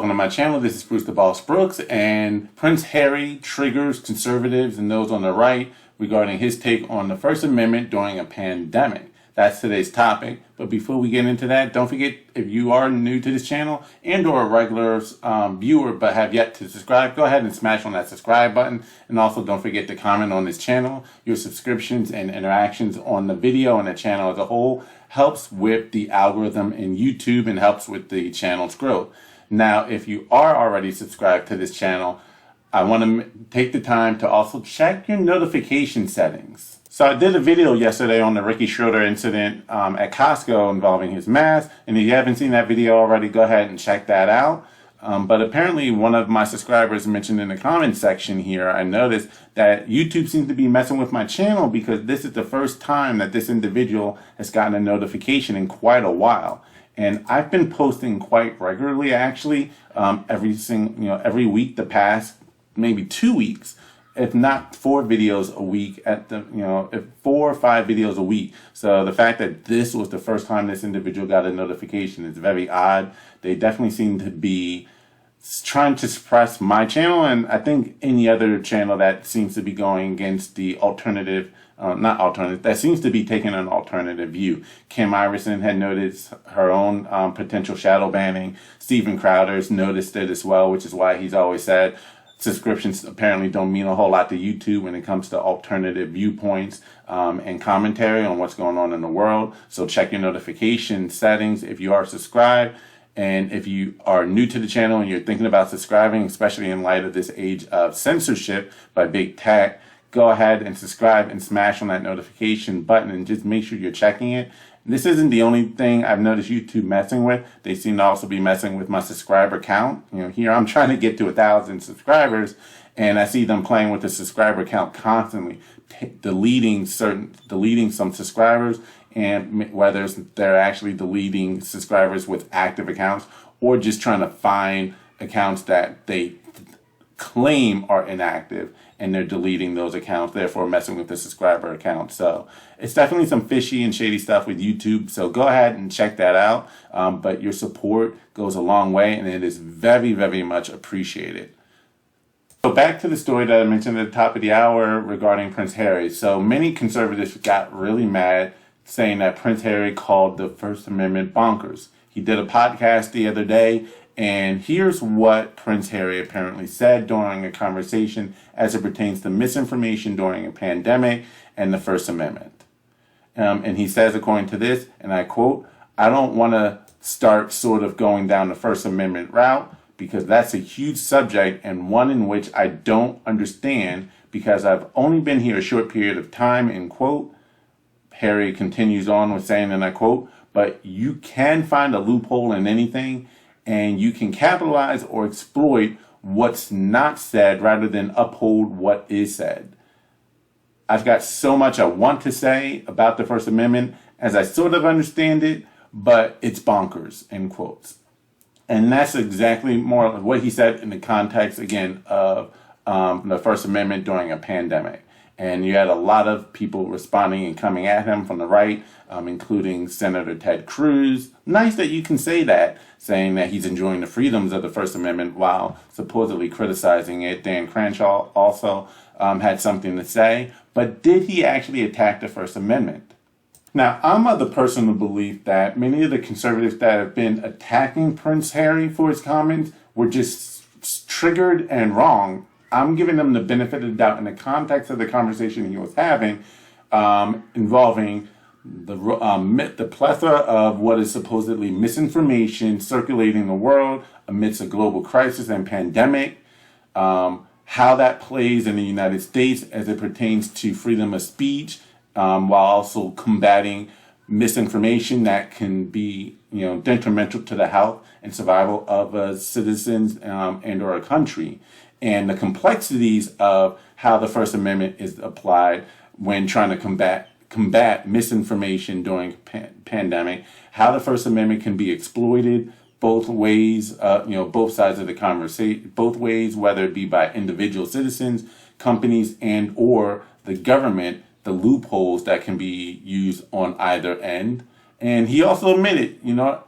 welcome to my channel. This is Bruce the Boss Brooks, and Prince Harry triggers conservatives and those on the right regarding his take on the First Amendment during a pandemic. That's today's topic. But before we get into that, don't forget, if you are new to this channel and or a regular viewer but have yet to subscribe, go ahead and smash on that subscribe button. And also don't forget to comment on this channel. Your subscriptions and interactions on the video and the channel as a whole helps with the algorithm in YouTube and helps with the channel's growth. Now, if you are already subscribed to this channel, I want to take the time to also check your notification settings. So I did a video yesterday on the Ricky Schroeder incident at Costco involving his mask. And if you haven't seen that video already, go ahead and check that out. But apparently one of my subscribers mentioned in the comments section here, I noticed that YouTube seems to be messing with my channel because this is the first time that this individual has gotten a notification in quite a while. And I've been posting quite regularly, actually, every week the past maybe 2 weeks, if not 4 videos a week if 4 or 5 videos a week. So the fact that this was the first time this individual got a notification is very odd. They definitely seem to be trying to suppress my channel, and I think any other channel that seems to be going against the alternative, that seems to be taking an alternative view. Kim Iverson had noticed her own potential shadow banning. Steven Crowder's noticed it as well, which is why he's always said subscriptions apparently don't mean a whole lot to YouTube when it comes to alternative viewpoints and commentary on what's going on in the world. So check your notification settings if you are subscribed. And if you are new to the channel and you're thinking about subscribing, especially in light of this age of censorship by big tech, go ahead and subscribe and smash on that notification button and just make sure you're checking it. This isn't the only thing I've noticed YouTube messing with. They seem to also be messing with my subscriber count. Here I'm trying to get to 1,000 subscribers, and I see them playing with the subscriber count constantly, deleting some subscribers, and whether they're actually deleting subscribers with active accounts or just trying to find accounts that they claim are inactive, and they're deleting those accounts, therefore messing with the subscriber account. So it's definitely some fishy and shady stuff with YouTube. So go ahead and check that out. But your support goes a long way, and it is very, very much appreciated. So back to the story that I mentioned at the top of the hour regarding Prince Harry. So many conservatives got really mad saying that Prince Harry called the First Amendment bonkers. He did a podcast the other day, and here's what Prince Harry apparently said during a conversation as it pertains to misinformation during a pandemic and the First Amendment. And he says, according to this, and I quote, "I don't want to start sort of going down the First Amendment route because that's a huge subject and one in which I don't understand because I've only been here a short period of time," end quote. Harry continues on with saying, and I quote, "But you can find a loophole in anything, and you can capitalize or exploit what's not said rather than uphold what is said. I've got so much I want to say about the First Amendment as I sort of understand it, but it's bonkers," end quotes. And that's exactly more of what he said in the context, again, of the First Amendment during a pandemic. And you had a lot of people responding and coming at him from the right, including Senator Ted Cruz. Nice that you can say that, saying that he's enjoying the freedoms of the First Amendment while supposedly criticizing it. Dan Crenshaw also had something to say. But did he actually attack the First Amendment? Now, I'm of the personal belief that many of the conservatives that have been attacking Prince Harry for his comments were just triggered and wrong. I'm giving them the benefit of the doubt in the context of the conversation he was having, involving the plethora of what is supposedly misinformation circulating the world amidst a global crisis and pandemic, how that plays in the United States as it pertains to freedom of speech, while also combating misinformation that can be detrimental to the health and survival of citizens and or a country. And the complexities of how the First Amendment is applied when trying to combat misinformation during pandemic, how the First Amendment can be exploited both ways, both sides of the conversation, both ways, whether it be by individual citizens, companies, and or the government, the loopholes that can be used on either end. And he also admitted,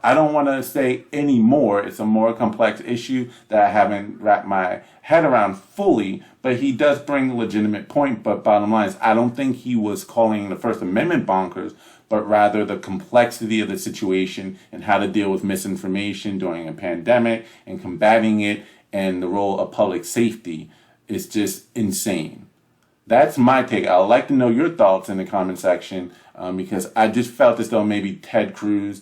I don't want to say any more. It's a more complex issue that I haven't wrapped my head around fully, but he does bring a legitimate point. But bottom line is, I don't think he was calling the First Amendment bonkers, but rather the complexity of the situation and how to deal with misinformation during a pandemic and combating it, and the role of public safety is just insane. That's my take. I'd like to know your thoughts in the comment section, because I just felt as though maybe Ted Cruz,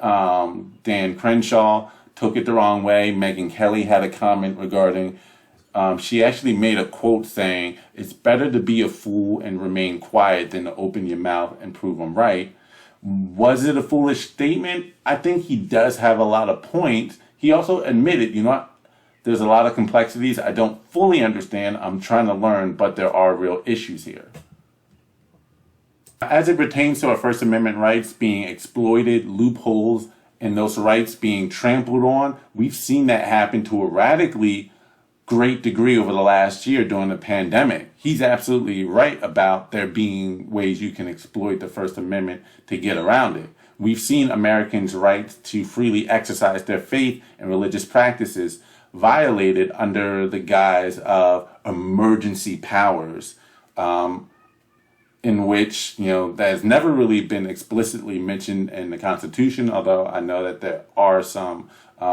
Dan Crenshaw took it the wrong way. Megyn Kelly had a comment regarding, she actually made a quote saying, "It's better to be a fool and remain quiet than to open your mouth and prove them right." Was it a foolish statement? I think he does have a lot of points. He also admitted, there's a lot of complexities I don't fully understand. I'm trying to learn, but there are real issues here. As it pertains to our First Amendment rights being exploited, loopholes, and those rights being trampled on, we've seen that happen to a radically great degree over the last year during the pandemic. He's absolutely right about there being ways you can exploit the First Amendment to get around it. We've seen Americans' rights to freely exercise their faith and religious practices violated under the guise of emergency powers, in which, that has never really been explicitly mentioned in the Constitution, although I know that there are some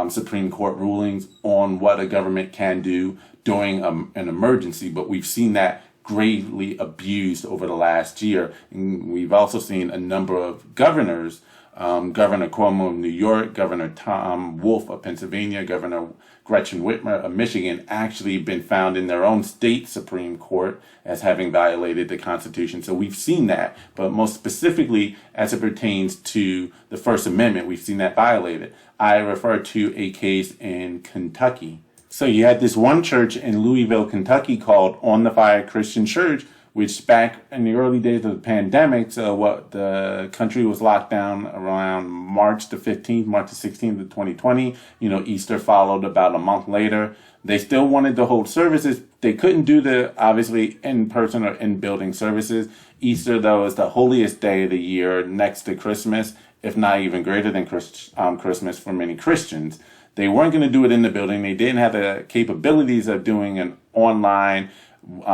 Supreme Court rulings on what a government can do during an emergency, but we've seen that greatly abused over the last year. And we've also seen a number of governors, Governor Cuomo of New York, Governor Tom Wolf of Pennsylvania, Governor Gretchen Whitmer of Michigan, actually been found in their own state Supreme Court as having violated the Constitution. So we've seen that, but most specifically as it pertains to the First Amendment, we've seen that violated. I refer to a case in Kentucky. So you had this one church in Louisville, Kentucky called On the Fire Christian Church, which back in the early days of the pandemic, so the country was locked down around March the 16th of 2020. Easter followed about a month later. They still wanted to hold services. They couldn't do the, obviously, in-person or in-building services. Easter, though, is the holiest day of the year next to Christmas, if not even greater than Christmas for many Christians. They weren't going to do it in the building. They didn't have the capabilities of doing an online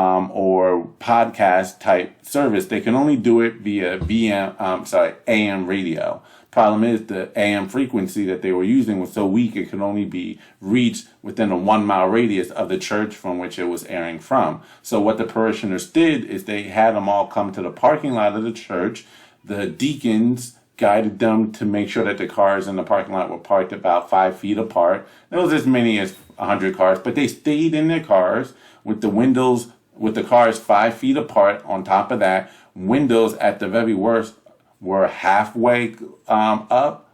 or podcast type service. They can only do it via AM radio. Problem is the AM frequency that they were using was so weak it could only be reached within a 1 mile radius of the church from which it was airing from. So what the parishioners did is they had them all come to the parking lot of the church. The deacons guided them to make sure that the cars in the parking lot were parked about 5 feet apart. There was as many as 100 cars, but they stayed in their cars with the cars 5 feet apart. On top of that, windows at the very worst were halfway up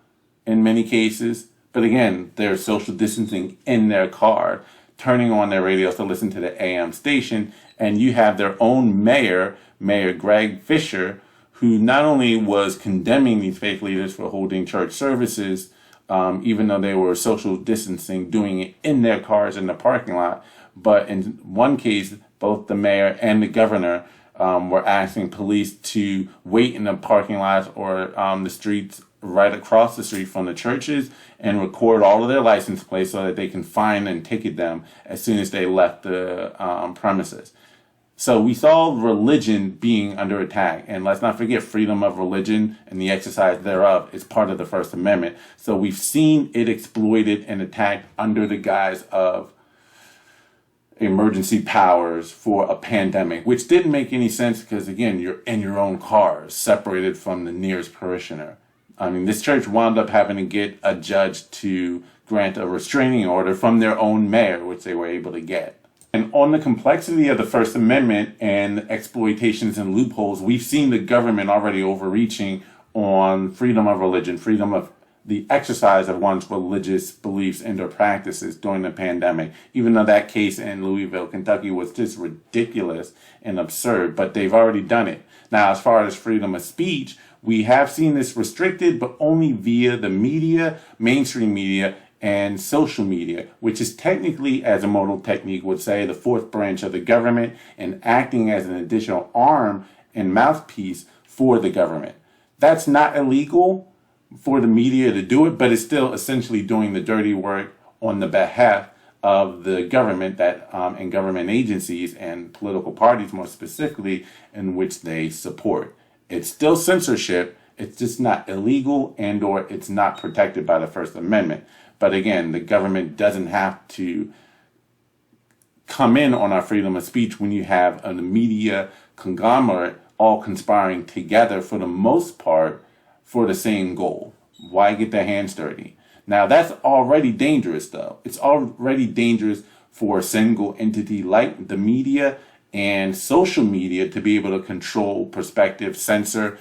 in many cases. But again, they're social distancing in their car, turning on their radios to listen to the AM station. And you have their own Mayor Greg Fisher, who not only was condemning these faith leaders for holding church services, even though they were social distancing, doing it in their cars in the parking lot, but in one case, both the mayor and the governor were asking police to wait in the parking lots or the streets right across the street from the churches and record all of their license plates so that they can fine and ticket them as soon as they left the premises. So we saw religion being under attack, and let's not forget freedom of religion and the exercise thereof is part of the First Amendment. So we've seen it exploited and attacked under the guise of emergency powers for a pandemic, which didn't make any sense because, again, you're in your own cars, separated from the nearest parishioner. I mean, this church wound up having to get a judge to grant a restraining order from their own mayor, which they were able to get. And on the complexity of the First Amendment and exploitations and loopholes, we've seen the government already overreaching on freedom of religion, freedom of the exercise of one's religious beliefs and or practices during the pandemic, even though that case in Louisville, Kentucky was just ridiculous and absurd, but they've already done it. Now, as far as freedom of speech, we have seen this restricted, but only via the media, mainstream media, and social media, which is technically, as a modal technique would say, the fourth branch of the government and acting as an additional arm and mouthpiece for the government. That's not illegal, for the media to do it, but it's still essentially doing the dirty work on the behalf of the government and government agencies and political parties, more specifically, in which they support. It's still censorship. It's just not illegal or it's not protected by the First Amendment. But again, the government doesn't have to come in on our freedom of speech when you have a media conglomerate all conspiring together for the most part for the same goal. Why get their hands dirty? Now, that's already dangerous, though. It's already dangerous for a single entity like the media and social media to be able to control perspective, censor.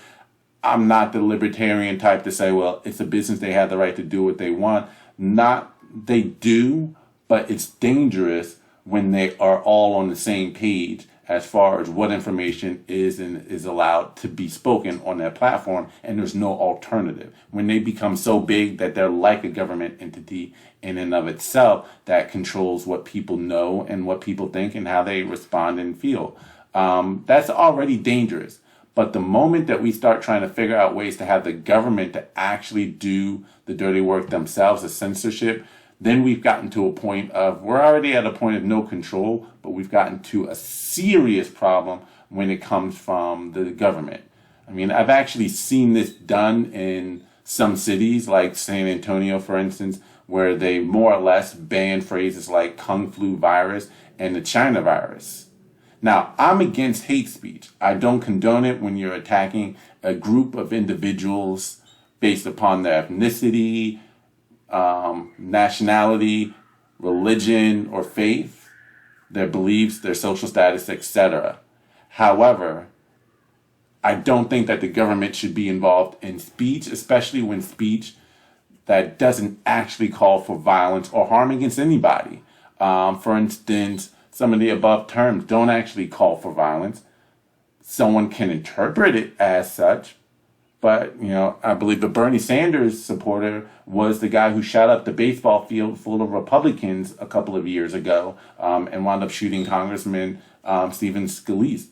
I'm not the libertarian type to say, well, it's a business. They have the right to do what they want. They do, but it's dangerous when they are all on the same page as far as what information is allowed to be spoken on that platform, and there's no alternative. When they become so big that they're like a government entity in and of itself that controls what people know and what people think and how they respond and feel. That's already dangerous. But the moment that we start trying to figure out ways to have the government to actually do the dirty work themselves, the censorship, then we've gotten to a point we're already at a point of no control, but we've gotten to a serious problem when it comes from the government. I mean, I've actually seen this done in some cities like San Antonio, for instance, where they more or less ban phrases like Kung Flu virus and the China virus. Now, I'm against hate speech. I don't condone it when you're attacking a group of individuals based upon their ethnicity, nationality, religion, or faith, their beliefs, their social status, etc. However, I don't think that the government should be involved in speech, especially when speech that doesn't actually call for violence or harm against anybody. For instance, some of the above terms don't actually call for violence. Someone can interpret it as such, but, I believe the Bernie Sanders supporter was the guy who shot up the baseball field full of Republicans a couple of years ago and wound up shooting Congressman Stephen Scalise.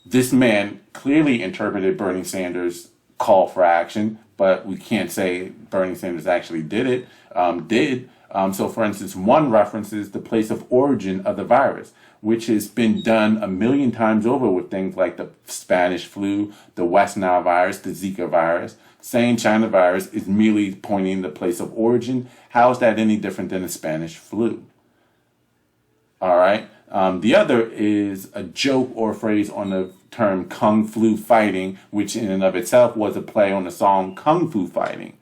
This man clearly interpreted Bernie Sanders' call for action, but we can't say Bernie Sanders actually did. So, for instance, one references the place of origin of the virus, which has been done a million times over with things like the Spanish flu, the West Nile virus, the Zika virus. Saying China virus is merely pointing the place of origin. How is that any different than the Spanish flu? All right. The other is a joke or phrase on the term Kung Flu fighting, which in and of itself was a play on the song Kung Fu Fighting.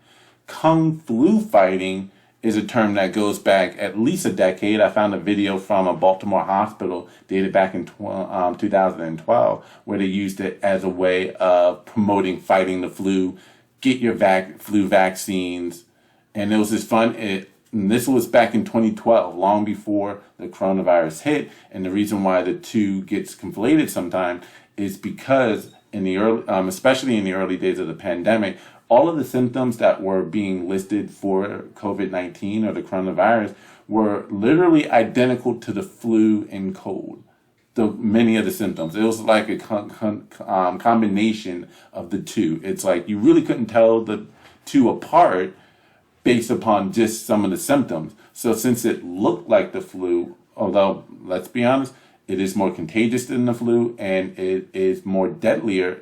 Kung Flu fighting is a term that goes back at least a decade. I found a video from a Baltimore hospital dated back in 2012 where they used it as a way of promoting fighting the flu, get your flu vaccines. And it was just fun. And this was back in 2012, long before the coronavirus hit. And the reason why the two gets conflated sometimes is because in the early, especially in the early days of the pandemic, all of the symptoms that were being listed for COVID-19 or the coronavirus were literally identical to the flu and cold. Many of the symptoms. It was like a combination of the two. It's like you really couldn't tell the two apart based upon just some of the symptoms. So since it looked like the flu, although let's be honest, it is more contagious than the flu, and it is deadlier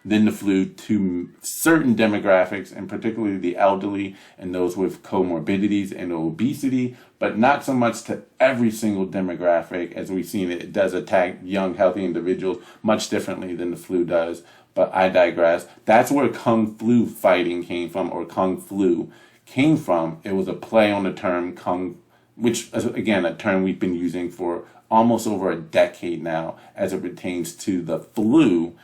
than the flu to certain demographics, and particularly the elderly and those with comorbidities and obesity, but not so much to every single demographic. As we've seen, it does attack young, healthy individuals much differently than the flu does, but I digress. That's where Kung Flu fighting came from, or Kung Flu came from. It was a play on the term Kung, which, again, a term we've been using for almost over a decade now as it pertains to the flu.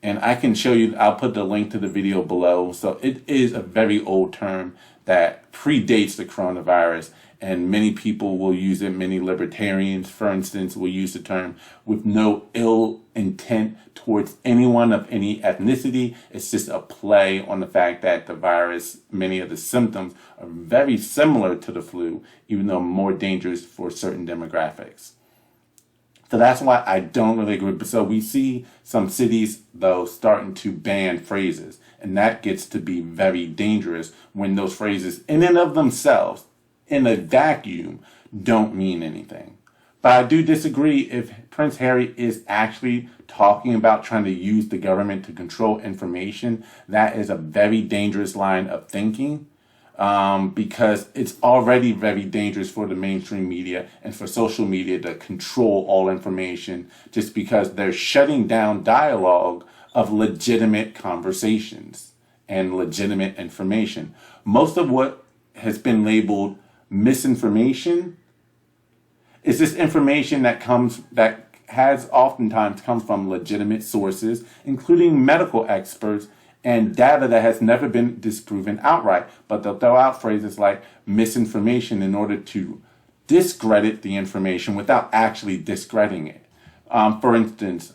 And I can show you, I'll put the link to the video below. So it is a very old term that predates the coronavirus, and many people will use it. Many libertarians, for instance, will use the term with no ill intent towards anyone of any ethnicity. It's just a play on the fact that the virus, many of the symptoms are very similar to the flu, even though more dangerous for certain demographics. So that's why I don't really agree. So we see some cities, though, starting to ban phrases. And that gets to be very dangerous when those phrases, in and of themselves, in a vacuum, don't mean anything. But I do disagree if Prince Harry is actually talking about trying to use the government to control information. That is a very dangerous line of thinking. Because it's already very dangerous for the mainstream media and for social media to control all information just because they're shutting down dialogue of legitimate conversations and legitimate information. Most of what has been labeled misinformation is this information that has oftentimes come from legitimate sources, including medical experts and data that has never been disproven outright. But they'll throw out phrases like misinformation in order to discredit the information without actually discrediting it. For instance,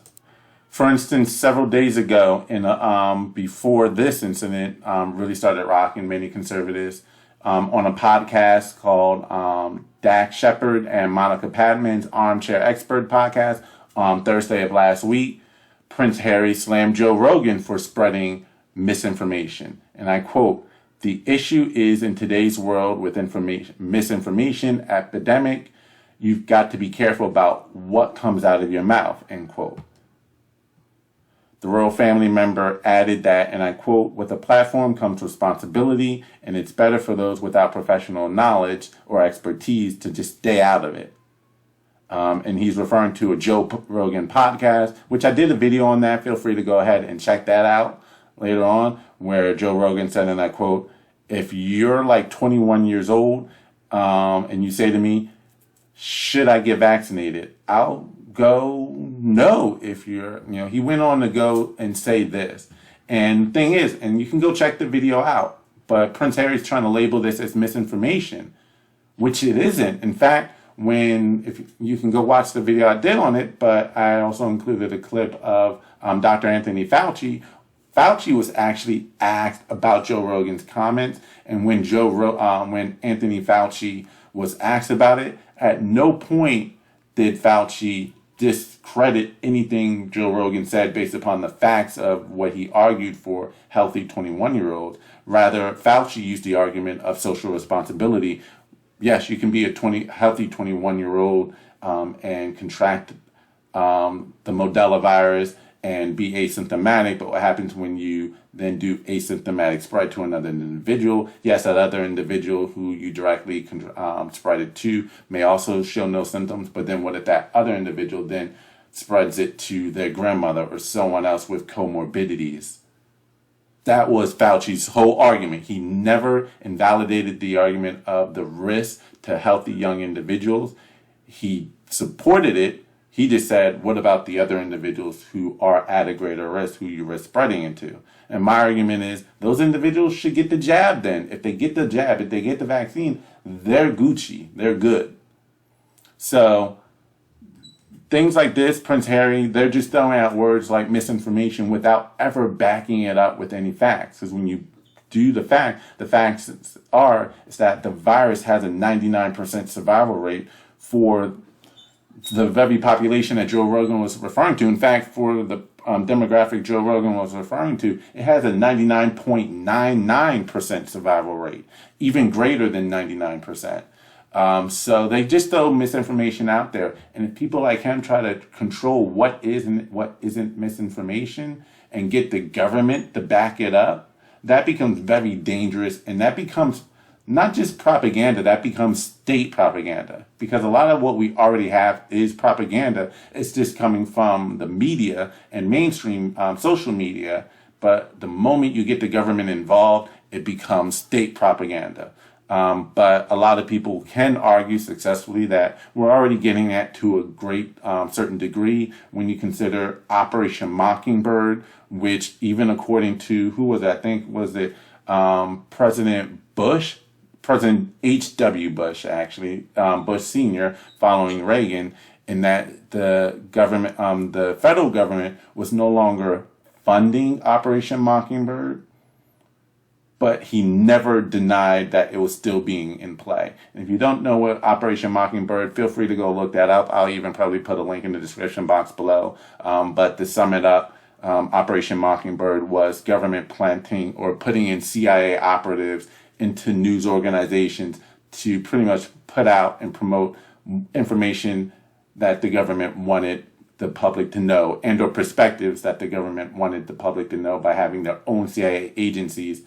several days ago, before this incident really started rocking many conservatives, on a podcast called Dax Shepard and Monica Padman's Armchair Expert podcast on Thursday of last week, Prince Harry slammed Joe Rogan for spreading misinformation. And I quote, "The issue is in today's world with misinformation epidemic, you've got to be careful about what comes out of your mouth," end quote. The royal family member added that, and I quote, "With a platform comes responsibility, and it's better for those without professional knowledge or expertise to just stay out of it." And he's referring to a Joe Rogan podcast, which I did a video on that. Feel free to go ahead and check that out later on, where Joe Rogan said, and I quote, "If you're like 21 years old and you say to me, should I get vaccinated? I'll go no. If you're, he went on to go and say this. And the thing is, and you can go check the video out, but Prince Harry's trying to label this as misinformation, which it isn't. In fact, if you can go watch the video I did on it, but I also included a clip of Dr. Anthony Fauci. Fauci was actually asked about Joe Rogan's comments, and when when Anthony Fauci was asked about it, at no point did Fauci discredit anything Joe Rogan said based upon the facts of what he argued for healthy 21-year-olds. Rather, Fauci used the argument of social responsibility. Yes, you can be a healthy 21-year-old and contract the Modella virus and be asymptomatic, but what happens when you then do asymptomatic spread to another individual? Yes, that other individual who you directly spread it to may also show no symptoms, but then what if that other individual then spreads it to their grandmother or someone else with comorbidities? That was Fauci's whole argument. He never invalidated the argument of the risk to healthy young individuals. He supported it. He just said, what about the other individuals who are at a greater risk, who you risk spreading into? And my argument is those individuals should get the jab then. If they get the jab, if they get the vaccine, they're Gucci. They're good. So things like this, Prince Harry, they're just throwing out words like misinformation without ever backing it up with any facts. Because when you do the facts is that the virus has a 99% survival rate for the very population that Joe Rogan was referring to. In fact, for the demographic Joe Rogan was referring to, it has a 99.99% survival rate, even greater than 99%. So they just throw misinformation out there. And if people like him try to control what is and what isn't misinformation and get the government to back it up, that becomes very dangerous. And that becomes not just propaganda, that becomes state propaganda. Because a lot of what we already have is propaganda. It's just coming from the media and mainstream social media. But the moment you get the government involved, it becomes state propaganda. But a lot of people can argue successfully that we're already getting that to a great certain degree when you consider Operation Mockingbird, which even according to, who was it? I think was it President H.W. Bush, actually, Bush Sr., following Reagan, in that the government, the federal government was no longer funding Operation Mockingbird, but he never denied that it was still being in play. And if you don't know what Operation Mockingbird, feel free to go look that up. I'll even probably put a link in the description box below. But to sum it up, Operation Mockingbird was government planting or putting in CIA operatives into news organizations to pretty much put out and promote information that the government wanted the public to know, and or perspectives that the government wanted the public to know, by having their own CIA agencies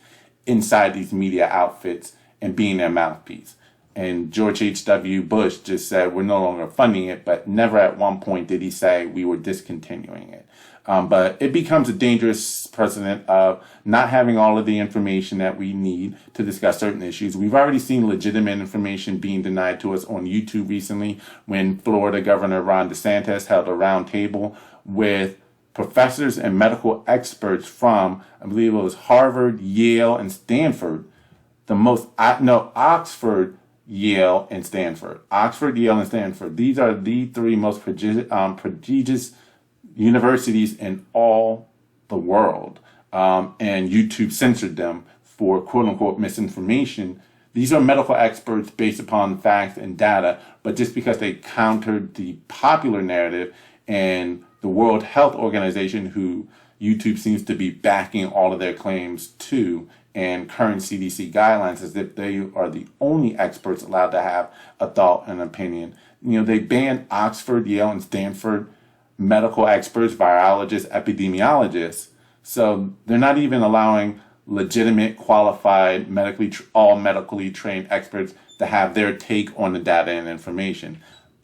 inside these media outfits and being their mouthpiece. And George H.W. Bush just said, we're no longer funding it, but never at one point did he say we were discontinuing it. But it becomes a dangerous precedent of not having all of the information that we need to discuss certain issues. We've already seen legitimate information being denied to us on YouTube recently when Florida Governor Ron DeSantis held a round table with professors and medical experts from, I believe it was Harvard, Yale, and Stanford. Oxford, Yale, and Stanford. Oxford, Yale, and Stanford. These are the three most prestigious universities in all the world. And YouTube censored them for quote-unquote misinformation. These are medical experts based upon facts and data, but just because they countered the popular narrative and the World Health Organization, who YouTube seems to be backing all of their claims to, and current CDC guidelines, as if they are the only experts allowed to have a thought and opinion. They banned Oxford, Yale, and Stanford medical experts, virologists, epidemiologists. So they're not even allowing legitimate, qualified, medically trained experts to have their take on the data and information.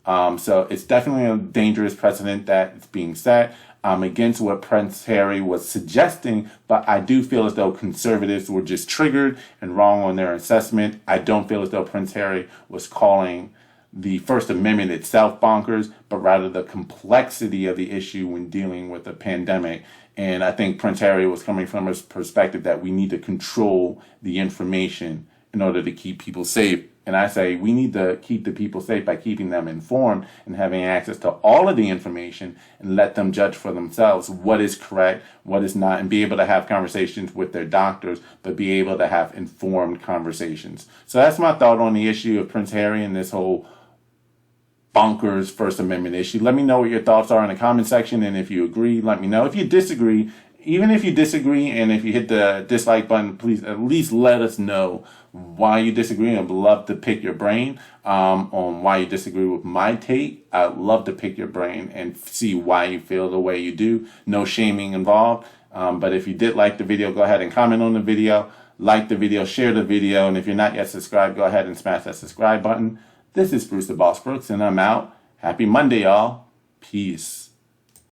So it's definitely a dangerous precedent that is being set. Against what Prince Harry was suggesting, but I do feel as though conservatives were just triggered and wrong on their assessment. I don't feel as though Prince Harry was calling the First Amendment itself bonkers, but rather the complexity of the issue when dealing with a pandemic. And I think Prince Harry was coming from a perspective that we need to control the information in order to keep people safe. And I say we need to keep the people safe by keeping them informed and having access to all of the information, and let them judge for themselves what is correct, what is not, and be able to have conversations with their doctors, but be able to have informed conversations. So that's my thought on the issue of Prince Harry and this whole bonkers First Amendment issue. Let me know what your thoughts are in the comment section, and if you agree, let me know. If you disagree, even if you disagree, and if you hit the dislike button, please at least let us know why you disagree. I'd love to pick your brain on why you disagree with my take. I'd love to pick your brain and see why you feel the way you do. No shaming involved. But if you did like the video, go ahead and comment on the video, like the video, share the video, and if you're not yet subscribed, go ahead and smash that subscribe button. This is Bruce the Boss Brooks, and I'm out. Happy Monday, y'all. Peace.